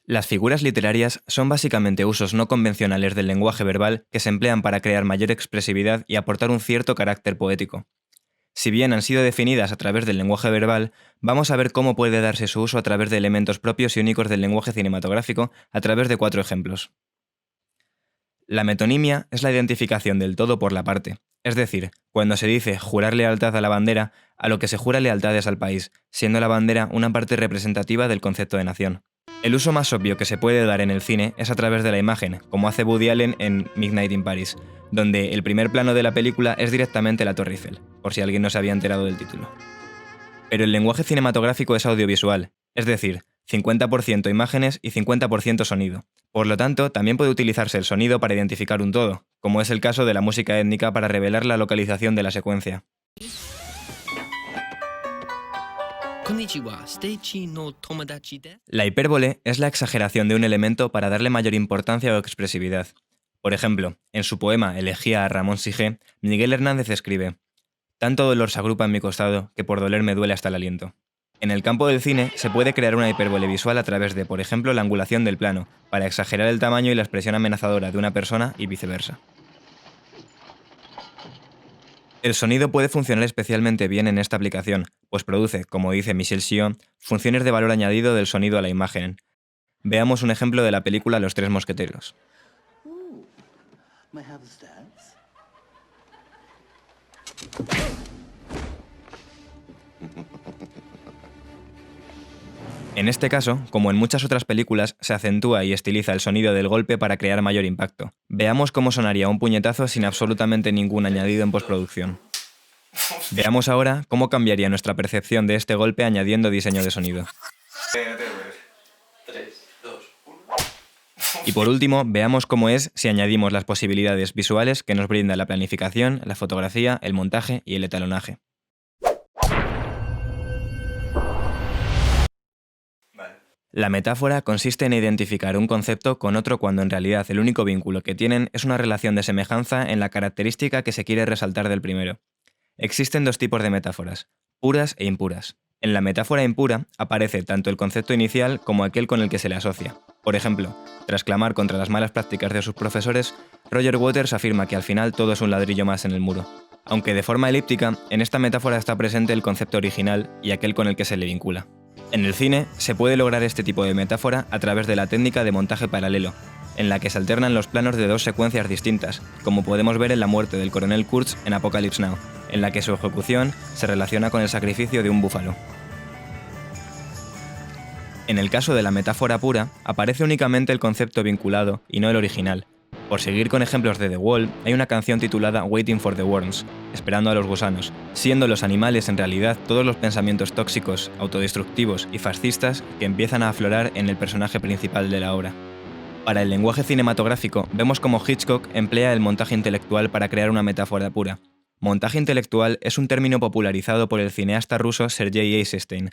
Las figuras literarias son básicamente usos no convencionales del lenguaje verbal que se emplean para crear mayor expresividad y aportar un cierto carácter poético. Si bien han sido definidas a través del lenguaje verbal, vamos a ver cómo puede darse su uso a través de elementos propios y únicos del lenguaje cinematográfico a través de 4 ejemplos. La metonimia es la identificación del todo por la parte, es decir, cuando se dice jurar lealtad a la bandera, a lo que se jura lealtad es al país, siendo la bandera una parte representativa del concepto de nación. El uso más obvio que se puede dar en el cine es a través de la imagen, como hace Woody Allen en Midnight in Paris, donde el primer plano de la película es directamente la Torre Eiffel, por si alguien no se había enterado del título. Pero el lenguaje cinematográfico es audiovisual, es decir, 50% imágenes y 50% sonido. Por lo tanto, también puede utilizarse el sonido para identificar un todo, como es el caso de la música étnica para revelar la localización de la secuencia. La hipérbole es la exageración de un elemento para darle mayor importancia o expresividad. Por ejemplo, en su poema Elegía a Ramón Sige, Miguel Hernández escribe: «Tanto dolor se agrupa en mi costado que por doler me duele hasta el aliento». En el campo del cine se puede crear una hipérbole visual a través de, por ejemplo, la angulación del plano, para exagerar el tamaño y la expresión amenazadora de una persona y viceversa. El sonido puede funcionar especialmente bien en esta aplicación, pues produce, como dice Michel Sion, funciones de valor añadido del sonido a la imagen. Veamos un ejemplo de la película Los Tres Mosqueteros. En este caso, como en muchas otras películas, se acentúa y estiliza el sonido del golpe para crear mayor impacto. Veamos cómo sonaría un puñetazo sin absolutamente ningún añadido en postproducción. Veamos ahora cómo cambiaría nuestra percepción de este golpe añadiendo diseño de sonido. Y por último, veamos cómo es si añadimos las posibilidades visuales que nos brinda la planificación, la fotografía, el montaje y el etalonaje. La metáfora consiste en identificar un concepto con otro cuando en realidad el único vínculo que tienen es una relación de semejanza en la característica que se quiere resaltar del primero. Existen dos tipos de metáforas, puras e impuras. En la metáfora impura aparece tanto el concepto inicial como aquel con el que se le asocia. Por ejemplo, tras clamar contra las malas prácticas de sus profesores, Roger Waters afirma que al final todo es un ladrillo más en el muro. Aunque de forma elíptica, en esta metáfora está presente el concepto original y aquel con el que se le vincula. En el cine, se puede lograr este tipo de metáfora a través de la técnica de montaje paralelo, en la que se alternan los planos de dos secuencias distintas, como podemos ver en la muerte del coronel Kurtz en Apocalypse Now, en la que su ejecución se relaciona con el sacrificio de un búfalo. En el caso de la metáfora pura, aparece únicamente el concepto vinculado y no el original. Por seguir con ejemplos de The Wall, hay una canción titulada Waiting for the Worms, esperando a los gusanos, siendo los animales en realidad todos los pensamientos tóxicos, autodestructivos y fascistas que empiezan a aflorar en el personaje principal de la obra. Para el lenguaje cinematográfico, vemos cómo Hitchcock emplea el montaje intelectual para crear una metáfora pura. Montaje intelectual es un término popularizado por el cineasta ruso Sergei Eisenstein,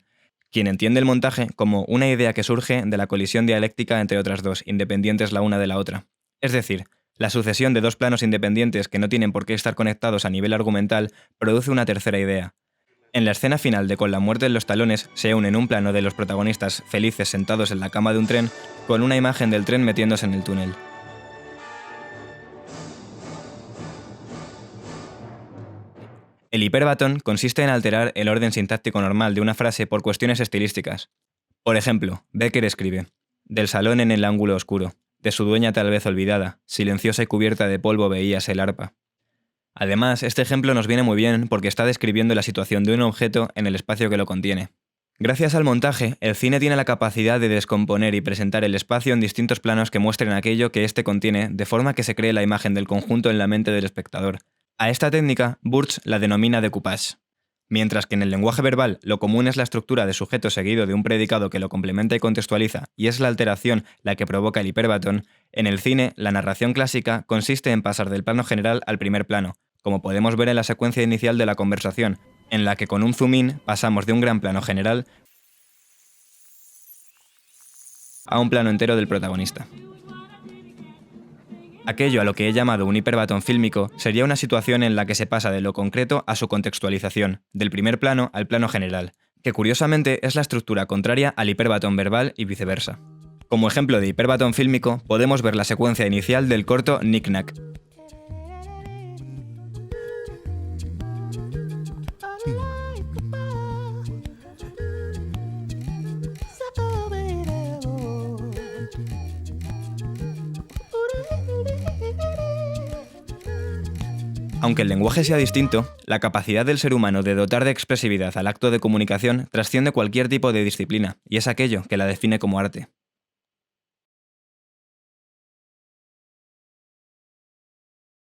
quien entiende el montaje como una idea que surge de la colisión dialéctica entre otras dos, independientes la una de la otra. Es decir, la sucesión de dos planos independientes que no tienen por qué estar conectados a nivel argumental produce una tercera idea. En la escena final de Con la muerte en los talones se une en un plano de los protagonistas felices sentados en la cama de un tren con una imagen del tren metiéndose en el túnel. El hiperbatón consiste en alterar el orden sintáctico normal de una frase por cuestiones estilísticas. Por ejemplo, Becker escribe: «Del salón en el ángulo oscuro, de su dueña tal vez olvidada, silenciosa y cubierta de polvo veíase el arpa». Además, este ejemplo nos viene muy bien porque está describiendo la situación de un objeto en el espacio que lo contiene. Gracias al montaje, el cine tiene la capacidad de descomponer y presentar el espacio en distintos planos que muestren aquello que éste contiene, de forma que se cree la imagen del conjunto en la mente del espectador. A esta técnica, Burch la denomina decoupage. Mientras que en el lenguaje verbal lo común es la estructura de sujeto seguido de un predicado que lo complementa y contextualiza, y es la alteración la que provoca el hiperbatón, en el cine la narración clásica consiste en pasar del plano general al primer plano, como podemos ver en la secuencia inicial de la conversación, en la que con un zoom in pasamos de un gran plano general a un plano entero del protagonista. Aquello a lo que he llamado un hiperbatón fílmico sería una situación en la que se pasa de lo concreto a su contextualización, del primer plano al plano general, que curiosamente es la estructura contraria al hiperbatón verbal y viceversa. Como ejemplo de hiperbatón fílmico, podemos ver la secuencia inicial del corto Knick Knack. Aunque el lenguaje sea distinto, la capacidad del ser humano de dotar de expresividad al acto de comunicación trasciende cualquier tipo de disciplina, y es aquello que la define como arte.